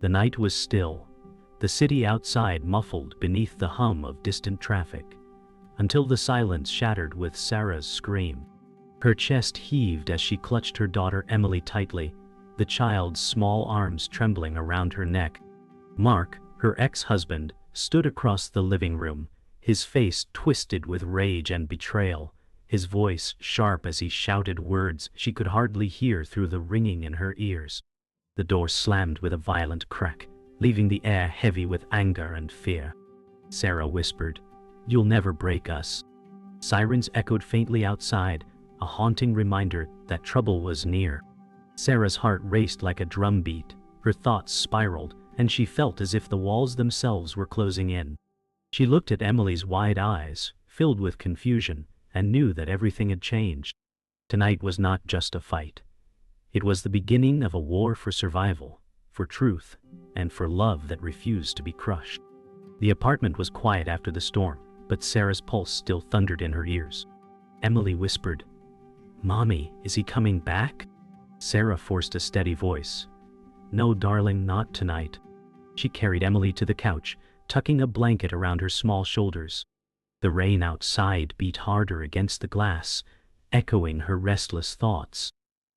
The night was still, the city outside muffled beneath the hum of distant traffic, until the silence shattered with Sarah's scream. Her chest heaved as she clutched her daughter Emily tightly, the child's small arms trembling around her neck. Mark, her ex-husband, stood across the living room, his face twisted with rage and betrayal, his voice sharp as he shouted words she could hardly hear through the ringing in her ears. The door slammed with a violent crack, leaving the air heavy with anger and fear. Sarah whispered, "You'll never break us." Sirens echoed faintly outside, a haunting reminder that trouble was near. Sarah's heart raced like a drumbeat, her thoughts spiraled, and she felt as if the walls themselves were closing in. She looked at Emily's wide eyes, filled with confusion, and knew that everything had changed. Tonight was not just a fight. It was the beginning of a war for survival, for truth, and for love that refused to be crushed. The apartment was quiet after the storm, but Sarah's pulse still thundered in her ears. Emily whispered, "Mommy, is he coming back?" Sarah forced a steady voice. "No, darling, not tonight." She carried Emily to the couch, tucking a blanket around her small shoulders. The rain outside beat harder against the glass, echoing her restless thoughts.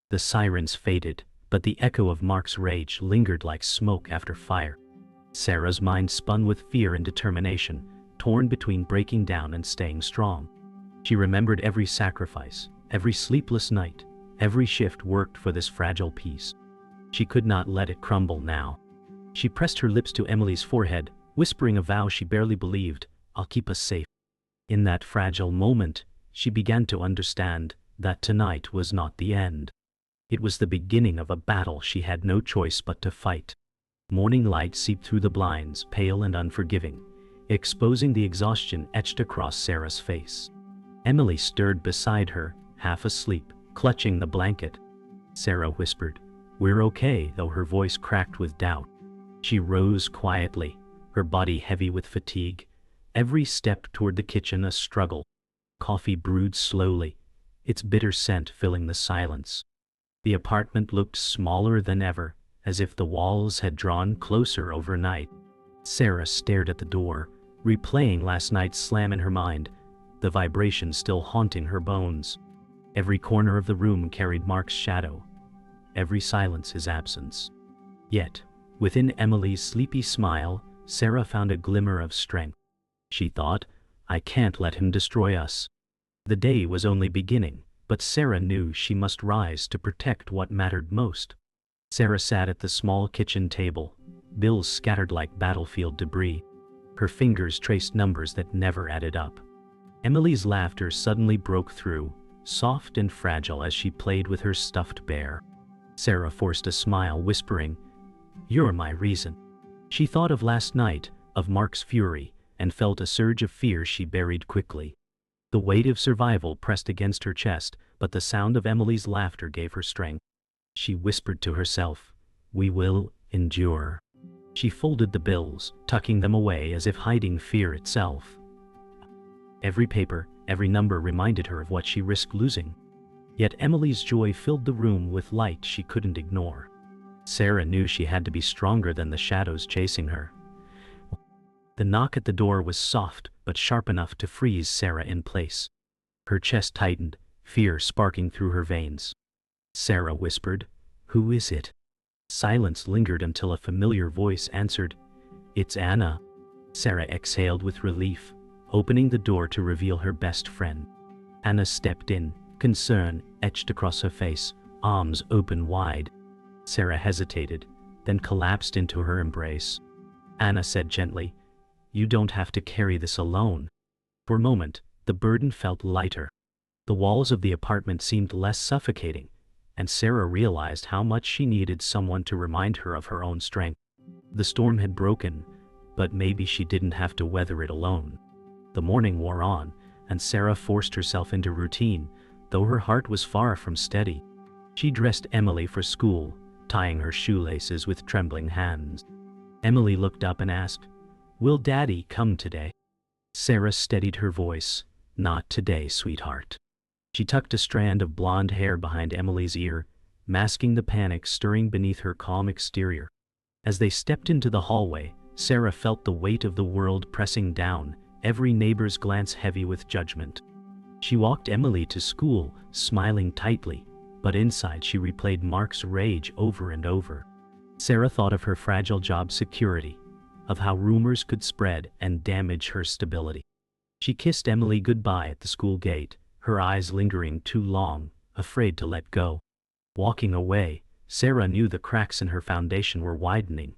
The sirens faded, but the echo of Mark's rage lingered like smoke after fire. Sarah's mind spun with fear and determination, torn between breaking down and staying strong. She remembered every sacrifice, every sleepless night, every shift worked for this fragile peace. She could not let it crumble now. She pressed her lips to Emily's forehead, whispering a vow she barely believed, "I'll keep us safe." In that fragile moment, she began to understand that tonight was not the end. It was the beginning of a battle she had no choice but to fight. Morning light seeped through the blinds, pale and unforgiving, exposing the exhaustion etched across Sarah's face. Emily stirred beside her, half asleep, clutching the blanket. Sarah whispered, "We're okay," though her voice cracked with doubt. She rose quietly, her body heavy with fatigue, every step toward the kitchen a struggle. Coffee brewed slowly, its bitter scent filling the silence. The apartment looked smaller than ever, as if the walls had drawn closer overnight. Sarah stared at the door, replaying last night's slam in her mind, the vibration still haunting her bones. Every corner of the room carried Mark's shadow, every silence his absence. Yet, within Emily's sleepy smile, Sarah found a glimmer of strength. She thought, "I can't let him destroy us." The day was only beginning, but Sarah knew she must rise to protect what mattered most. Sarah sat at the small kitchen table, bills scattered like battlefield debris. Her fingers traced numbers that never added up. Emily's laughter suddenly broke through, soft and fragile as she played with her stuffed bear. Sarah forced a smile, whispering, "You're my reason." She thought of last night, of Mark's fury, and felt a surge of fear she buried quickly. The weight of survival pressed against her chest, but the sound of Emily's laughter gave her strength. She whispered to herself, "We will endure." She folded the bills, tucking them away as if hiding fear itself. Every paper, every number reminded her of what she risked losing. Yet Emily's joy filled the room with light she couldn't ignore. Sarah knew she had to be stronger than the shadows chasing her. The knock at the door was soft but sharp enough to freeze Sarah in place. Her chest tightened, fear sparking through her veins. Sarah whispered, "Who is it?" Silence lingered until a familiar voice answered, "It's Anna." Sarah exhaled with relief, opening the door to reveal her best friend. Anna stepped in, concern etched across her face, arms open wide. Sarah hesitated, then collapsed into her embrace. Anna said gently, "You don't have to carry this alone." For a moment, the burden felt lighter. The walls of the apartment seemed less suffocating, and Sarah realized how much she needed someone to remind her of her own strength. The storm had broken, but maybe she didn't have to weather it alone. The morning wore on, and Sarah forced herself into routine, though her heart was far from steady. She dressed Emily for school, tying her shoelaces with trembling hands. Emily looked up and asked, "Will Daddy come today?" Sarah steadied her voice, "Not today, sweetheart." She tucked a strand of blonde hair behind Emily's ear, masking the panic stirring beneath her calm exterior. As they stepped into the hallway, Sarah felt the weight of the world pressing down, every neighbor's glance heavy with judgment. She walked Emily to school, smiling tightly, but inside she replayed Mark's rage over and over. Sarah thought of her fragile job security, of how rumors could spread and damage her stability. She kissed Emily goodbye at the school gate, her eyes lingering too long, afraid to let go. Walking away, Sarah knew the cracks in her foundation were widening,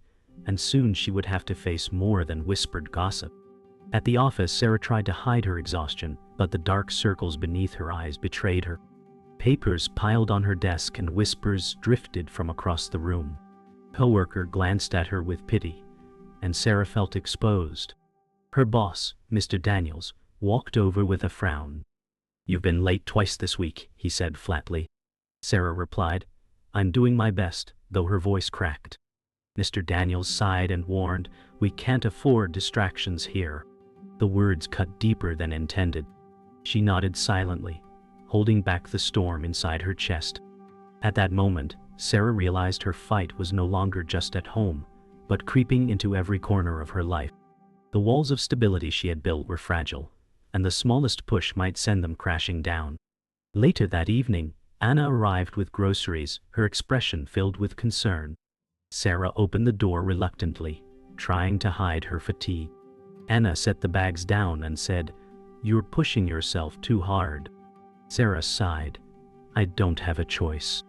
and soon she would have to face more than whispered gossip. At the office, Sarah tried to hide her exhaustion, but the dark circles beneath her eyes betrayed her. Papers piled on her desk and whispers drifted from across the room. A coworker glanced at her with pity, and Sarah felt exposed. Her boss, Mr. Daniels, walked over with a frown. "You've been late twice this week," he said flatly. Sarah replied, "I'm doing my best," though her voice cracked. Mr. Daniels sighed and warned, "We can't afford distractions here." The words cut deeper than intended. She nodded silently, holding back the storm inside her chest. At that moment, Sarah realized her fight was no longer just at home, but creeping into every corner of her life. The walls of stability she had built were fragile, and the smallest push might send them crashing down. Later that evening, Anna arrived with groceries, her expression filled with concern. Sarah opened the door reluctantly, trying to hide her fatigue. Anna set the bags down and said, "You're pushing yourself too hard." Sarah sighed, "I don't have a choice."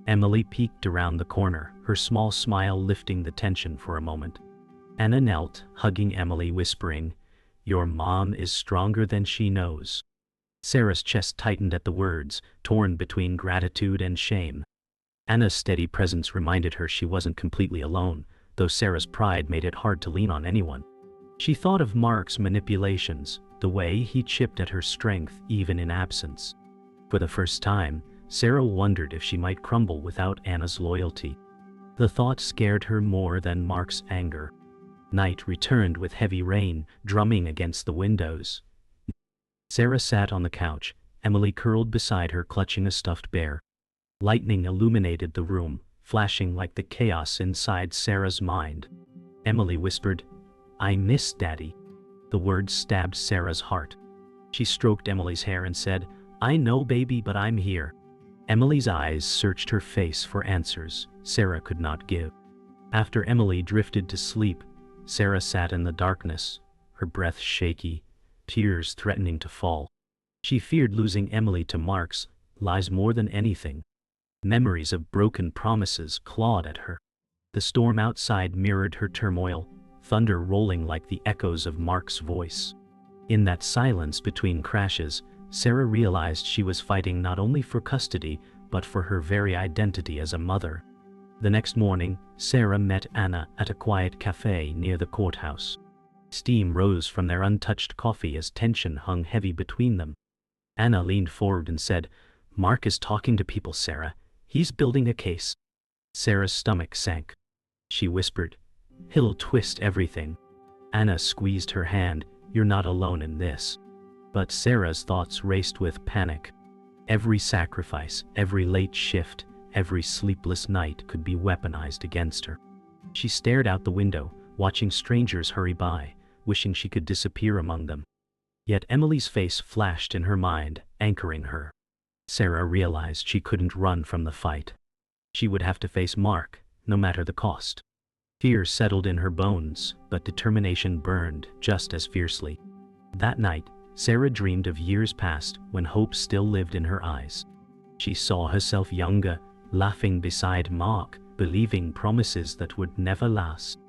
Emily peeked around the corner, her small smile lifting the tension for a moment. Anna knelt, hugging Emily, whispering, "Your mom is stronger than she knows." Sarah's chest tightened at the words, torn between gratitude and shame. Anna's steady presence reminded her she wasn't completely alone, though Sarah's pride made it hard to lean on anyone. She thought of Mark's manipulations, the way he chipped at her strength even in absence. For the first time, Sarah wondered if she might crumble without Anna's loyalty. The thought scared her more than Mark's anger. Night returned with heavy rain drumming against the windows. Sarah sat on the couch, Emily curled beside her clutching a stuffed bear. Lightning illuminated the room, flashing like the chaos inside Sarah's mind. Emily whispered, "I miss Daddy." The words stabbed Sarah's heart. She stroked Emily's hair and said, "I know, baby, but I'm here." Emily's eyes searched her face for answers Sarah could not give. After Emily drifted to sleep, Sarah sat in the darkness, her breath shaky, tears threatening to fall. She feared losing Emily to Mark's lies more than anything. Memories of broken promises clawed at her. The storm outside mirrored her turmoil, thunder rolling like the echoes of Mark's voice. In that silence between crashes, Sarah realized she was fighting not only for custody, but for her very identity as a mother. The next morning, Sarah met Anna at a quiet cafe near the courthouse. Steam rose from their untouched coffee as tension hung heavy between them. Anna leaned forward and said, "Mark is talking to people, Sarah. He's building a case." Sarah's stomach sank. She whispered, "He'll twist everything." Anna squeezed her hand, "You're not alone in this." But Sarah's thoughts raced with panic. Every sacrifice, every late shift, every sleepless night could be weaponized against her. She stared out the window, watching strangers hurry by, wishing she could disappear among them. Yet Emily's face flashed in her mind, anchoring her. Sarah realized she couldn't run from the fight. She would have to face Mark, no matter the cost. Fear settled in her bones, but determination burned just as fiercely. That night, Sarah dreamed of years past when hope still lived in her eyes. She saw herself younger, laughing beside Mark, believing promises that would never last.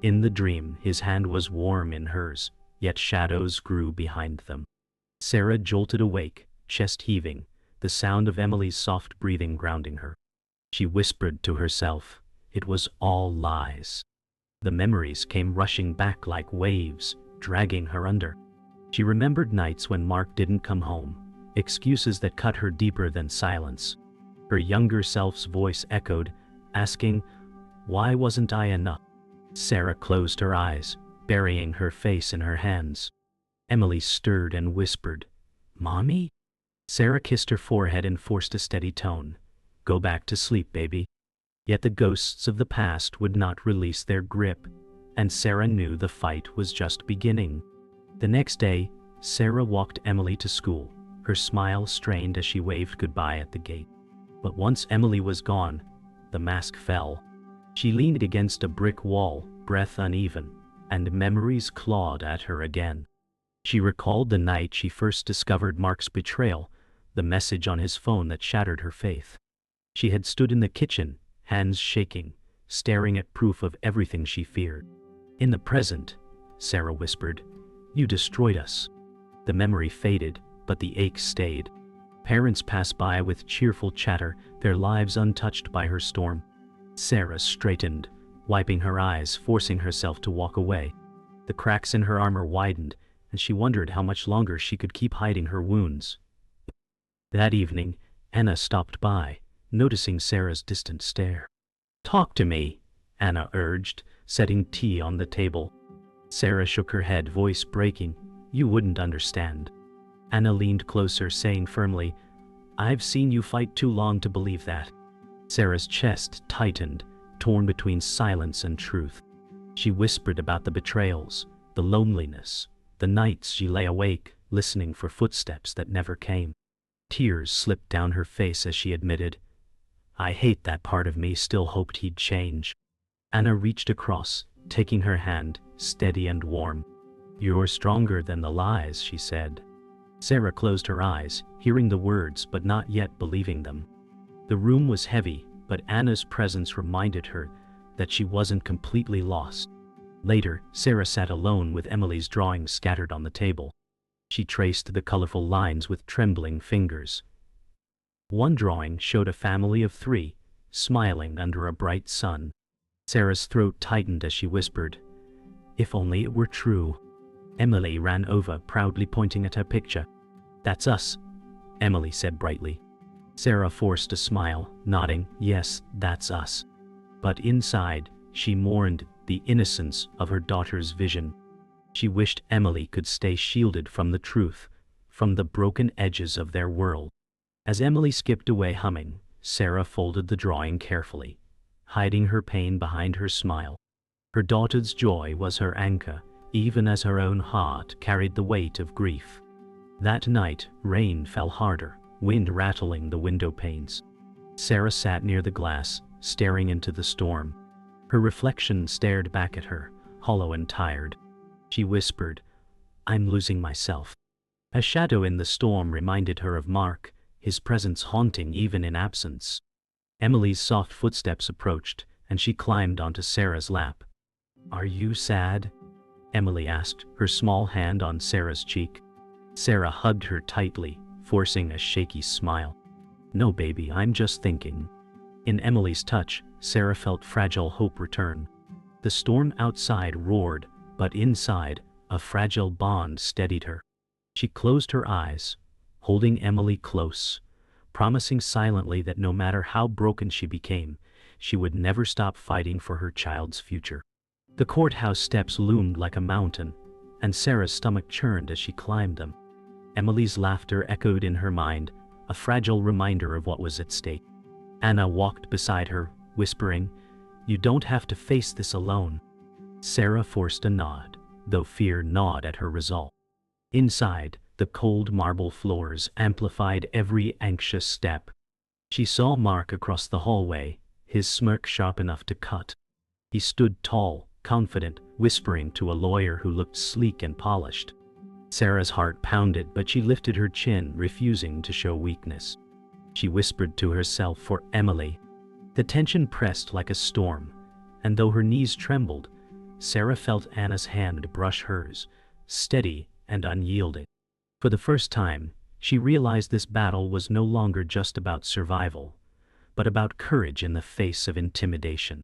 In the dream, his hand was warm in hers, yet shadows grew behind them. Sarah jolted awake, chest heaving, the sound of Emily's soft breathing grounding her. She whispered to herself, it was all lies. The memories came rushing back like waves, dragging her under. She remembered nights when Mark didn't come home, excuses that cut her deeper than silence. Her younger self's voice echoed, asking, "Why wasn't I enough?" Sarah closed her eyes, burying her face in her hands. Emily stirred and whispered, "Mommy?" Sarah kissed her forehead and forced a steady tone, "Go back to sleep, baby." Yet the ghosts of the past would not release their grip, and Sarah knew the fight was just beginning. The next day, Sarah walked Emily to school, her smile strained as she waved goodbye at the gate. But once Emily was gone, the mask fell. She leaned against a brick wall, breath uneven, and memories clawed at her again. She recalled the night she first discovered Mark's betrayal, the message on his phone that shattered her faith. She had stood in the kitchen, hands shaking, staring at proof of everything she feared. In the present, Sarah whispered, "You destroyed us." The memory faded, but the ache stayed. Parents passed by with cheerful chatter, their lives untouched by her storm. Sarah straightened, wiping her eyes, forcing herself to walk away. The cracks in her armor widened, and she wondered how much longer she could keep hiding her wounds. That evening, Anna stopped by, noticing Sarah's distant stare. "Talk to me," Anna urged, setting tea on the table. Sarah shook her head, voice breaking. "You wouldn't understand." Anna leaned closer, saying firmly, "I've seen you fight too long to believe that." Sarah's chest tightened, torn between silence and truth. She whispered about the betrayals, the loneliness, the nights she lay awake, listening for footsteps that never came. Tears slipped down her face as she admitted, "I hate that part of me, still hoped he'd change." Anna reached across, taking her hand, steady and warm. "You're stronger than the lies," she said. Sarah closed her eyes, hearing the words but not yet believing them. The room was heavy, but Anna's presence reminded her that she wasn't completely lost. Later, Sarah sat alone with Emily's drawings scattered on the table. She traced the colorful lines with trembling fingers. One drawing showed a family of 3, smiling under a bright sun. Sarah's throat tightened as she whispered, "If only it were true." Emily ran over, proudly pointing at her picture. "That's us," Emily said brightly. Sarah forced a smile, nodding, "Yes, that's us." But inside, she mourned the innocence of her daughter's vision. She wished Emily could stay shielded from the truth, from the broken edges of their world. As Emily skipped away humming, Sarah folded the drawing carefully, hiding her pain behind her smile. Her daughter's joy was her anchor, even as her own heart carried the weight of grief. That night, rain fell harder, wind rattling the window panes. Sarah sat near the glass, staring into the storm. Her reflection stared back at her, hollow and tired. She whispered, "I'm losing myself." A shadow in the storm reminded her of Mark, his presence haunting even in absence. Emily's soft footsteps approached, and she climbed onto Sarah's lap. "Are you sad?" Emily asked, her small hand on Sarah's cheek. Sarah hugged her tightly, forcing a shaky smile. "No, baby, I'm just thinking." In Emily's touch, Sarah felt fragile hope return. The storm outside roared, but inside, a fragile bond steadied her. She closed her eyes, holding Emily close, promising silently that no matter how broken she became, she would never stop fighting for her child's future. The courthouse steps loomed like a mountain, and Sarah's stomach churned as she climbed them. Emily's laughter echoed in her mind, a fragile reminder of what was at stake. Anna walked beside her, whispering, "You don't have to face this alone." Sarah forced a nod, though fear gnawed at her resolve. Inside, the cold marble floors amplified every anxious step. She saw Mark across the hallway, his smirk sharp enough to cut. He stood tall, confident, whispering to a lawyer who looked sleek and polished. Sarah's heart pounded, but she lifted her chin, refusing to show weakness. She whispered to herself for Emily. The tension pressed like a storm, and though her knees trembled, Sarah felt Anna's hand brush hers, steady and unyielding. For the first time, she realized this battle was no longer just about survival, but about courage in the face of intimidation.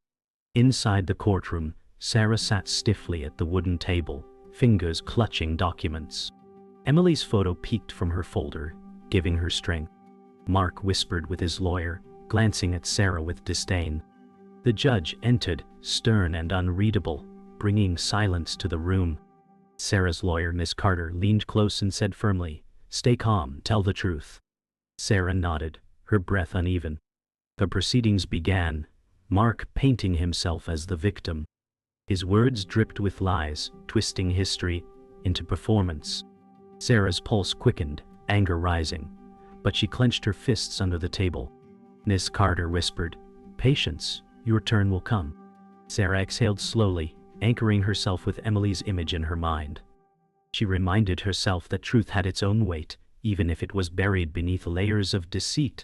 Inside the courtroom, Sarah sat stiffly at the wooden table, fingers clutching documents. Emily's photo peeked from her folder, giving her strength. Mark whispered with his lawyer, glancing at Sarah with disdain. The judge entered, stern and unreadable, bringing silence to the room. Sarah's lawyer, Miss Carter, leaned close and said firmly, "Stay calm, tell the truth." Sarah nodded, her breath uneven. The proceedings began, Mark painting himself as the victim. His words dripped with lies, twisting history into performance. Sarah's pulse quickened, anger rising, but she clenched her fists under the table. Miss Carter whispered, "Patience, your turn will come." Sarah exhaled slowly, anchoring herself with Emily's image in her mind. She reminded herself that truth had its own weight, even if it was buried beneath layers of deceit.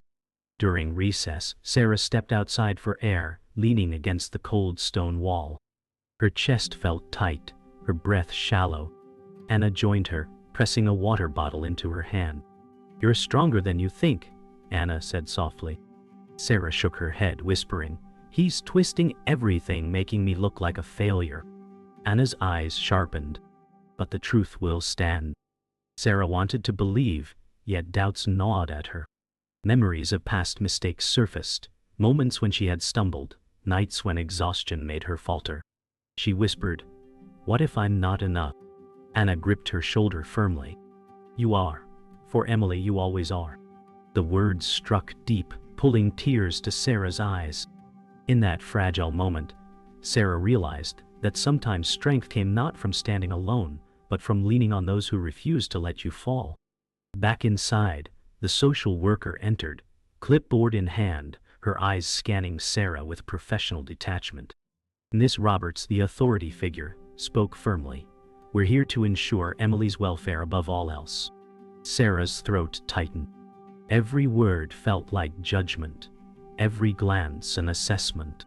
During recess, Sarah stepped outside for air, leaning against the cold stone wall. Her chest felt tight, her breath shallow. Anna joined her, pressing a water bottle into her hand. "You're stronger than you think," Anna said softly. Sarah shook her head, whispering, "He's twisting everything, making me look like a failure." Anna's eyes sharpened. "But the truth will stand." Sarah wanted to believe, yet doubts gnawed at her. Memories of past mistakes surfaced, moments when she had stumbled, nights when exhaustion made her falter. She whispered, "What if I'm not enough?" Anna gripped her shoulder firmly. "You are. For Emily, you always are." The words struck deep, pulling tears to Sarah's eyes. In that fragile moment, Sarah realized that sometimes strength came not from standing alone, but from leaning on those who refused to let you fall. Back inside, the social worker entered, clipboard in hand, her eyes scanning Sarah with professional detachment. Miss Roberts, the authority figure, spoke firmly, "We're here to ensure Emily's welfare above all else." Sarah's throat tightened. Every word felt like judgment, every glance an assessment.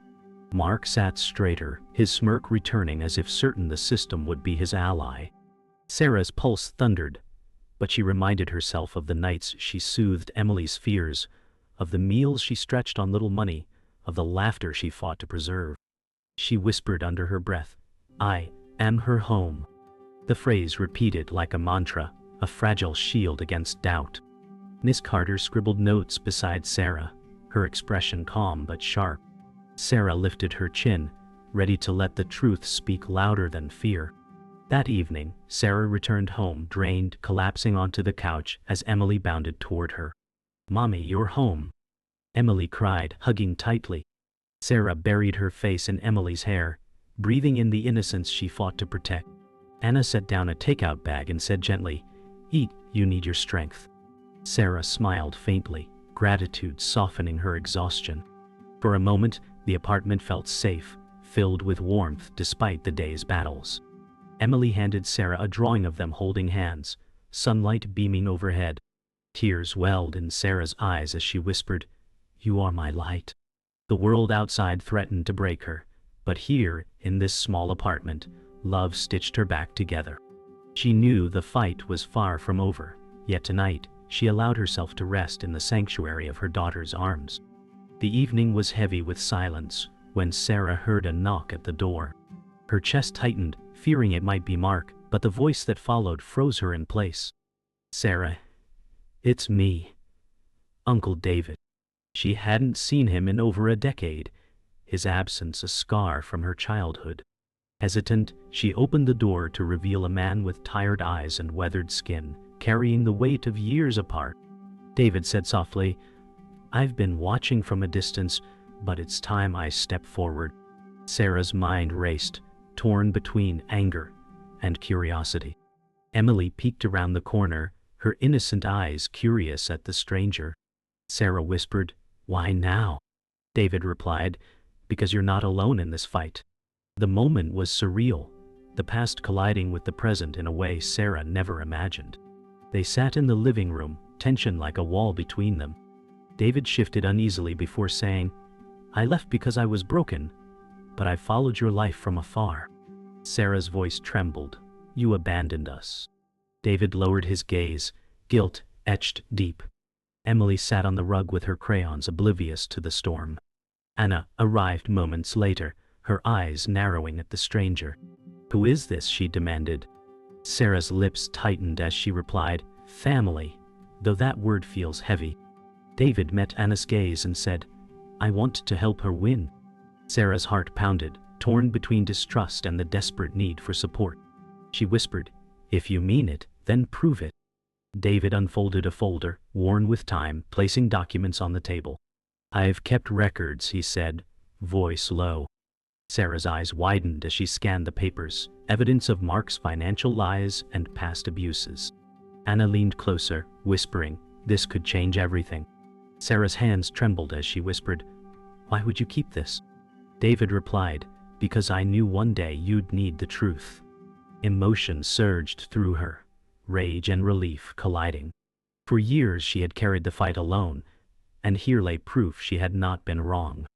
Mark sat straighter, his smirk returning as if certain the system would be his ally. Sarah's pulse thundered, but she reminded herself of the nights she soothed Emily's fears, of the meals she stretched on little money, of the laughter she fought to preserve. She whispered under her breath, "I am her home." The phrase repeated like a mantra, a fragile shield against doubt. Miss Carter scribbled notes beside Sarah, her expression calm but sharp. Sarah lifted her chin, ready to let the truth speak louder than fear. That evening, Sarah returned home drained, collapsing onto the couch as Emily bounded toward her. "Mommy, you're home," Emily cried, hugging tightly. Sarah buried her face in Emily's hair, breathing in the innocence she fought to protect. Anna set down a takeout bag and said gently, "Eat, you need your strength." Sarah smiled faintly, gratitude softening her exhaustion. For a moment, the apartment felt safe, filled with warmth despite the day's battles. Emily handed Sarah a drawing of them holding hands, sunlight beaming overhead. Tears welled in Sarah's eyes as she whispered, "You are my light." The world outside threatened to break her, but here, in this small apartment, love stitched her back together. She knew the fight was far from over, yet tonight, she allowed herself to rest in the sanctuary of her daughter's arms. The evening was heavy with silence when Sarah heard a knock at the door. Her chest tightened, fearing it might be Mark, but the voice that followed froze her in place. "Sarah, it's me, Uncle David." She hadn't seen him in over a decade, his absence a scar from her childhood. Hesitant, she opened the door to reveal a man with tired eyes and weathered skin, carrying the weight of years apart. David said softly, "I've been watching from a distance, but it's time I step forward." Sarah's mind raced, torn between anger and curiosity. Emily peeked around the corner, her innocent eyes curious at the stranger. Sarah whispered, "Why now?" David replied, "Because you're not alone in this fight." The moment was surreal, the past colliding with the present in a way Sarah never imagined. They sat in the living room, tension like a wall between them. David shifted uneasily before saying, "I left because I was broken, but I followed your life from afar." Sarah's voice trembled, "You abandoned us." David lowered his gaze, guilt etched deep. Emily sat on the rug with her crayons, oblivious to the storm. Anna arrived moments later, her eyes narrowing at the stranger. "Who is this?" she demanded. Sarah's lips tightened as she replied, "Family," though that word feels heavy. David met Anna's gaze and said, "I want to help her win." Sarah's heart pounded, torn between distrust and the desperate need for support. She whispered, "If you mean it, then prove it." David unfolded a folder, worn with time, placing documents on the table. "I've kept records," he said, voice low. Sarah's eyes widened as she scanned the papers, evidence of Mark's financial lies and past abuses. Anna leaned closer, whispering, "This could change everything." Sarah's hands trembled as she whispered, "Why would you keep this?" David replied, "Because I knew one day you'd need the truth." Emotion surged through her, rage and relief colliding. For years she had carried the fight alone, and here lay proof she had not been wrong.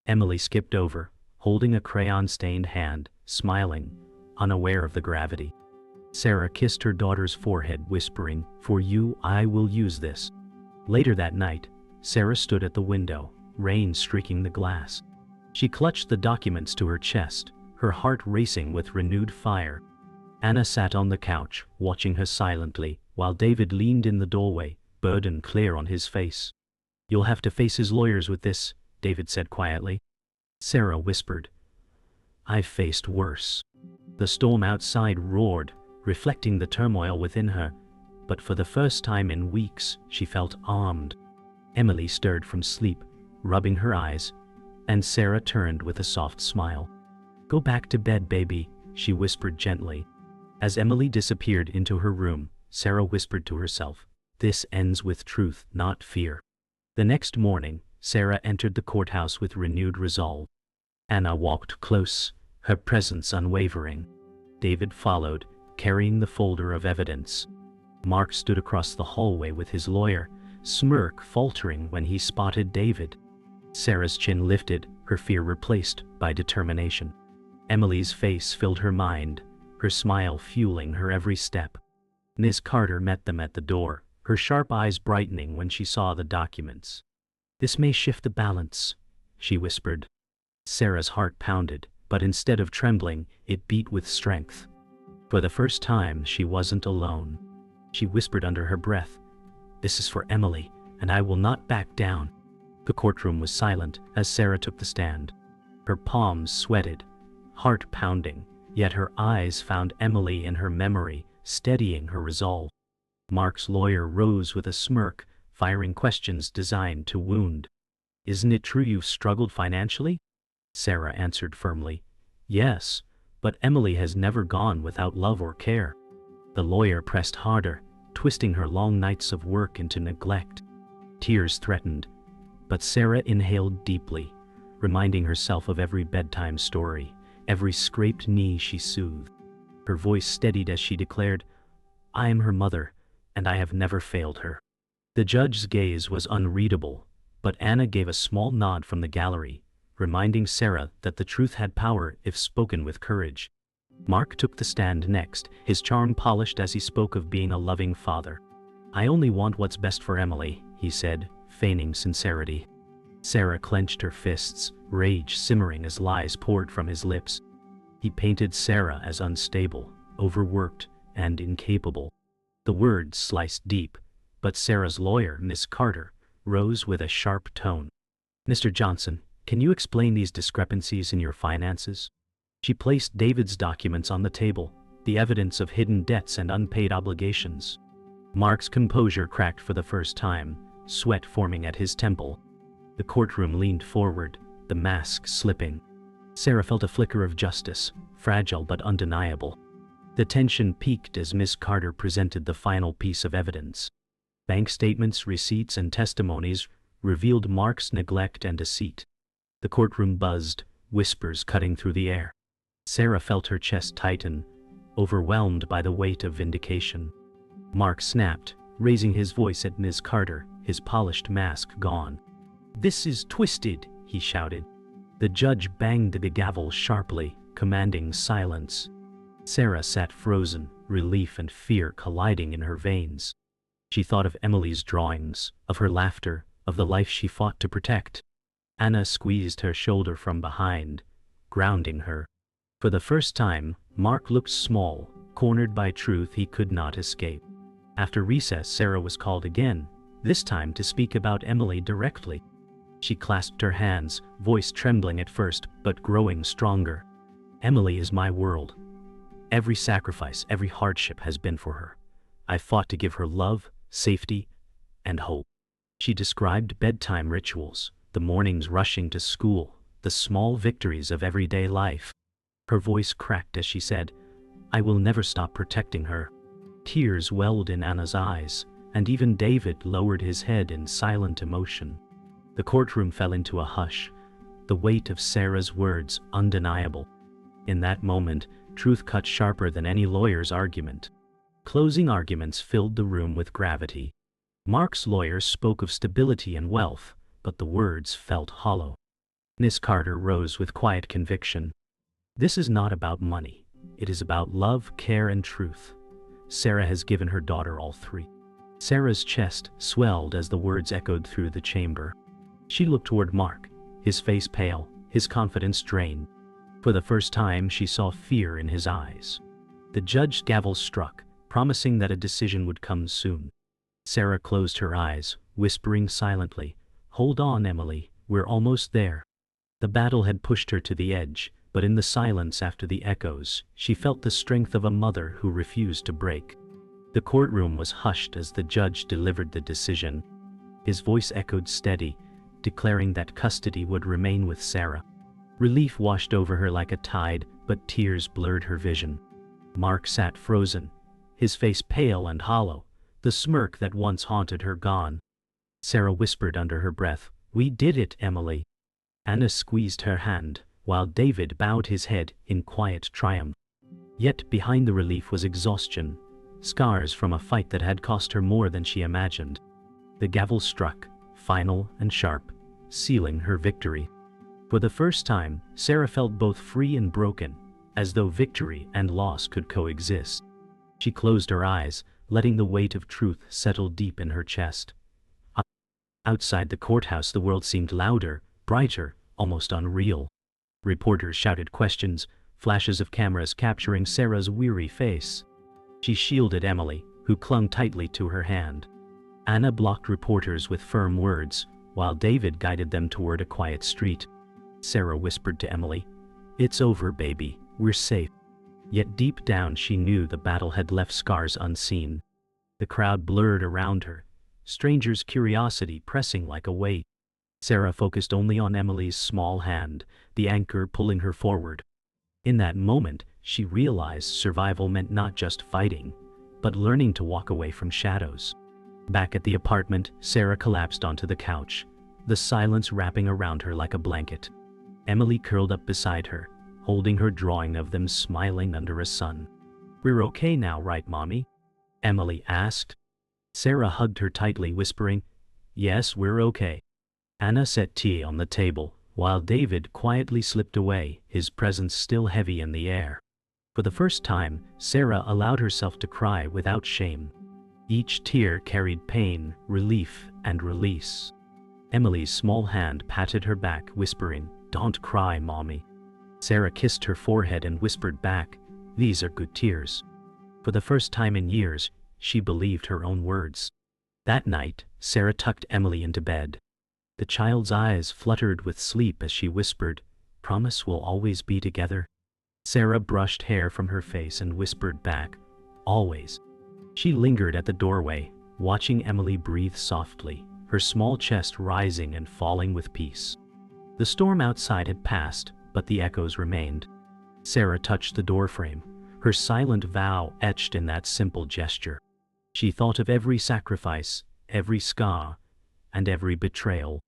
Emily skipped over, holding a crayon-stained hand, smiling, unaware of the gravity. Sarah kissed her daughter's forehead, whispering, "For you, I will use this." Later that night, Sarah stood at the window, rain streaking the glass. She clutched the documents to her chest, her heart racing with renewed fire. Anna sat on the couch, watching her silently, while David leaned in the doorway, burden clear on his face. "You'll have to face his lawyers with this," David said quietly. Sarah whispered, "I've faced worse." The storm outside roared, reflecting the turmoil within her, but for the first time in weeks, she felt armed. Emily stirred from sleep, rubbing her eyes, and Sarah turned with a soft smile. "Go back to bed, baby," she whispered gently. As Emily disappeared into her room, Sarah whispered to herself, "This ends with truth, not fear." The next morning, Sarah entered the courthouse with renewed resolve. Anna walked close, her presence unwavering. David followed, carrying the folder of evidence. Mark stood across the hallway with his lawyer, smirk faltering when he spotted David. Sarah's chin lifted, her fear replaced by determination. Emily's face filled her mind, her smile fueling her every step. Ms. Carter met them at the door, her sharp eyes brightening when she saw the documents. "This may shift the balance," she whispered. Sarah's heart pounded, but instead of trembling, it beat with strength. For the first time, she wasn't alone. She whispered under her breath, "This is for Emily, and I will not back down." The courtroom was silent as Sarah took the stand. Her palms sweated, heart pounding, yet her eyes found Emily in her memory, steadying her resolve. Mark's lawyer rose with a smirk, firing questions designed to wound. "Isn't it true you've struggled financially?" Sarah answered firmly, "Yes, but Emily has never gone without love or care." The lawyer pressed harder, twisting her long nights of work into neglect. Tears threatened, but Sarah inhaled deeply, reminding herself of every bedtime story, every scraped knee she soothed. Her voice steadied as she declared, "I am her mother, and I have never failed her." The judge's gaze was unreadable, but Anna gave a small nod from the gallery, reminding Sarah that the truth had power if spoken with courage. Mark took the stand next, his charm polished as he spoke of being a loving father. "I only want what's best for Emily," he said, feigning sincerity. Sarah clenched her fists, rage simmering as lies poured from his lips. He painted Sarah as unstable, overworked, and incapable. The words sliced deep, but Sarah's lawyer, Miss Carter, rose with a sharp tone. "Mr. Johnson, can you explain these discrepancies in your finances?" She placed David's documents on the table, the evidence of hidden debts and unpaid obligations. Mark's composure cracked for the first time, sweat forming at his temple. The courtroom leaned forward, the mask slipping. Sarah felt a flicker of justice, fragile but undeniable. The tension peaked as Miss Carter presented the final piece of evidence. Bank statements, receipts, and testimonies revealed Mark's neglect and deceit. The courtroom buzzed, whispers cutting through the air. Sarah felt her chest tighten, overwhelmed by the weight of vindication. Mark snapped, raising his voice at Ms. Carter, his polished mask gone. "This is twisted," he shouted. The judge banged the gavel sharply, commanding silence. Sarah sat frozen, relief and fear colliding in her veins. She thought of Emily's drawings, of her laughter, of the life she fought to protect. Anna squeezed her shoulder from behind, grounding her. For the first time, Mark looked small, cornered by truth he could not escape. After recess, Sarah was called again, this time to speak about Emily directly. She clasped her hands, voice trembling at first, but growing stronger. "Emily is my world. Every sacrifice, every hardship has been for her. I fought to give her love, safety, and hope." She described bedtime rituals, the mornings rushing to school, the the small victories of everyday life. Her voice cracked as she said, "I will never stop protecting her." Tears welled in Anna's eyes, and even David lowered his head in silent emotion. The courtroom fell into a hush, the weight of Sarah's words undeniable. In that moment, truth cut sharper than any lawyer's argument. Closing arguments filled the room with gravity. Mark's lawyer spoke of stability and wealth, but the words felt hollow. Miss Carter rose with quiet conviction. "This is not about money. It is about love, care, and truth. Sarah has given her daughter all three." Sarah's chest swelled as the words echoed through the chamber. She looked toward Mark, his face pale, his confidence drained. For the first time, she saw fear in his eyes. The judge's gavel struck, promising that a decision would come soon. Sarah closed her eyes, whispering silently, "Hold on, Emily, we're almost there." The battle had pushed her to the edge, but in the silence after the echoes, she felt the strength of a mother who refused to break. The courtroom was hushed as the judge delivered the decision. His voice echoed steady, declaring that custody would remain with Sarah. Relief washed over her like a tide, but tears blurred her vision. Mark sat frozen, his face pale and hollow, the smirk that once haunted her gone. Sarah whispered under her breath, "We did it, Emily." Anna squeezed her hand, while David bowed his head in quiet triumph. Yet behind the relief was exhaustion, scars from a fight that had cost her more than she imagined. The gavel struck, final and sharp, sealing her victory. For the first time, Sarah felt both free and broken, as though victory and loss could coexist. She closed her eyes, letting the weight of truth settle deep in her chest. Outside the courthouse, the world seemed louder, brighter, almost unreal. Reporters shouted questions, flashes of cameras capturing Sarah's weary face. She shielded Emily, who clung tightly to her hand. Anna blocked reporters with firm words, while David guided them toward a quiet street. Sarah whispered to Emily, "It's over, baby, we're safe." Yet deep down she knew the battle had left scars unseen. The crowd blurred around her, strangers' curiosity pressing like a weight. Sarah focused only on Emily's small hand, the anchor pulling her forward. In that moment, she realized survival meant not just fighting, but learning to walk away from shadows. Back at the apartment, Sarah collapsed onto the couch, the silence wrapping around her like a blanket. Emily curled up beside her, holding her drawing of them smiling under a sun. "We're okay now, right, Mommy?" Emily asked. Sarah hugged her tightly, whispering, "Yes, we're okay." Anna set tea on the table, while David quietly slipped away, his presence still heavy in the air. For the first time, Sarah allowed herself to cry without shame. Each tear carried pain, relief, and release. Emily's small hand patted her back, whispering, "Don't cry, Mommy." Sarah kissed her forehead and whispered back, "These are good tears." For the first time in years, she believed her own words. That night, Sarah tucked Emily into bed. The child's eyes fluttered with sleep as she whispered, "Promise we'll always be together." Sarah brushed hair from her face and whispered back, "Always." She lingered at the doorway, watching Emily breathe softly, her small chest rising and falling with peace. The storm outside had passed, but the echoes remained. Sarah touched the doorframe, her silent vow etched in that simple gesture. She thought of every sacrifice, every scar, and every betrayal.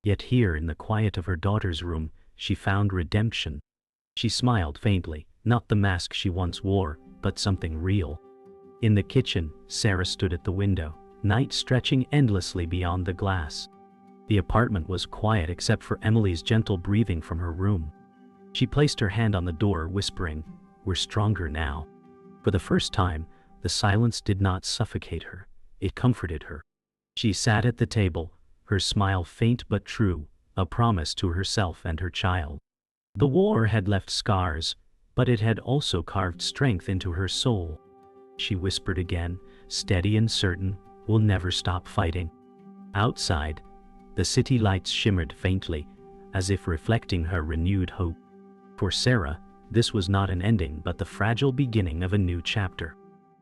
Yet here in the quiet of her daughter's room, she found redemption. She smiled faintly, not the mask she once wore, but something real. In the kitchen, Sarah stood at the window, night stretching endlessly beyond the glass. The apartment was quiet except for Emily's gentle breathing from her room. She placed her hand on the door, whispering, "We're stronger now." For the first time, the silence did not suffocate her, it comforted her. She sat at the table, her smile faint but true, a promise to herself and her child. The war had left scars, but it had also carved strength into her soul. She whispered again, steady and certain, "We'll never stop fighting." Outside, the city lights shimmered faintly, as if reflecting her renewed hope. For Sarah, this was not an ending but the fragile beginning of a new chapter.